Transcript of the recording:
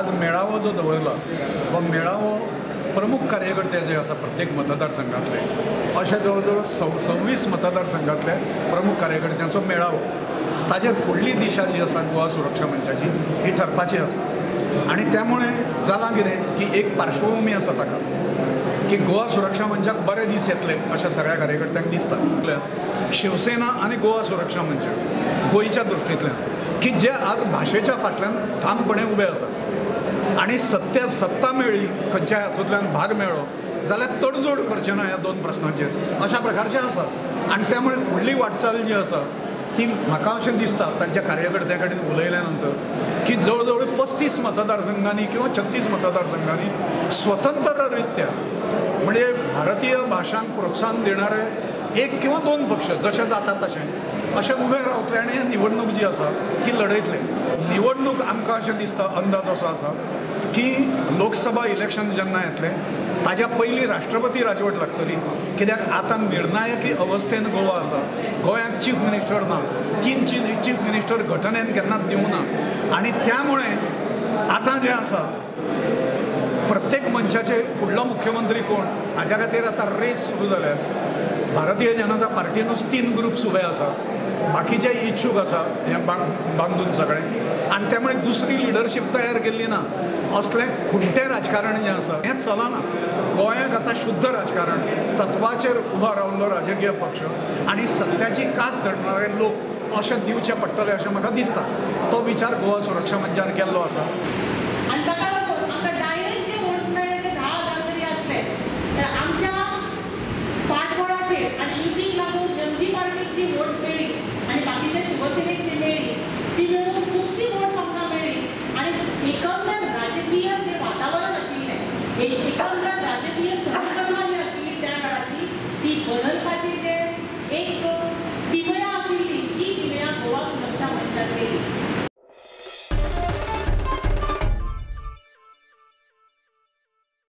आज मेळावो जो दवरला हो मेळावो प्रमुख कार्यकर्ते जे आसा प्रत्येक मतदारसंघातले अशे जवळ जवळ 26 मतदारसंघातले प्रमुख कार्यकर्त्यांचो मेळावो ताजेर फुडली दिशा जी आसा गोवा सुरक्षा मंचाची ही ठरपाची आसा आनी त्यामुळे जालां कितें की एक पार्श्वभूमी आसा ताका की गोवा सुरक्षा मंचाक बरे दीस येतले अशें सगळ्या कार्यकर्त्यांक दिसता। शिवसेना आनी गोवा सुरक्षा मंच गोंयच्या दृश्टींतल्यान की जे आज भाशेच्या फाटल्यान ठामपणे उबे आसा आनी सत्ता मेळ्ळी खंयच्याय हातूंतल्यान भाग मेळ्ळो जाल्यार तडजोड करचें ना ह्या दोन प्रश्नांचेर अशा प्रकारचें आसा आनी त्यामुळे फुडली वाटचाल जी आसा ती म्हाका अशें दिसता तांच्या कार्यकर्त्यां कडेन उलयल्या नंतर की जवळ जवळ 35 मतदारसंघांनी किंवा 36 मतदारसंघांनी स्वतंत्र रित्या म्हणजे भारतीय भाशांक प्रोत्साहन देणारे एक किंवा दोन पक्ष जशें जाता तशें अशें उबे रावतले आनी ही निवडणूक जी आसा ती लढयतले। निवडणूक आमकां अशें दिसता अंदाज असो आसा की लोकसभा इलेक्शन जेन्ना येतलें ताज्या पयलीं राष्ट्रपती राजवट लागतली कित्याक आतां निर्णायकी अवस्थेन गोवा आसा। गोंयांत चीफ मिनिस्टर ना, 3 चीफ मिनिस्टर घटनेन केन्नाच दिवंक ना आनी त्यामुळे आतां जें आसा प्रत्येक मनशाचे फुडलो मुख्यमंत्री कोण हाच्या खातीर आतां रेस सुरू जाल्या। भारतीय जनता पार्टीनूच 3 ग्रुप्स उबे आसा, बाकीचे इच्छूक आसा हें बांदून सगळें आनी त्यामुळे दुसरी लिडरशीप तयार केल्ली ना। असलें खुंटें राजकारण जें आसा हें चलना। गोंयांत आतां शुद्ध राजकारण तत्वाचेर उबो रावल्लो राजकीय पक्ष आनी सत्याची कास धरणारे लोक अशें दिवचे पडटले अशें म्हाका दिसता। तो विचार गोवा सुरक्षा मंचान केल्लो आसा। एकंदर राजकीय जे वातावरण आशिल्लें एकंदर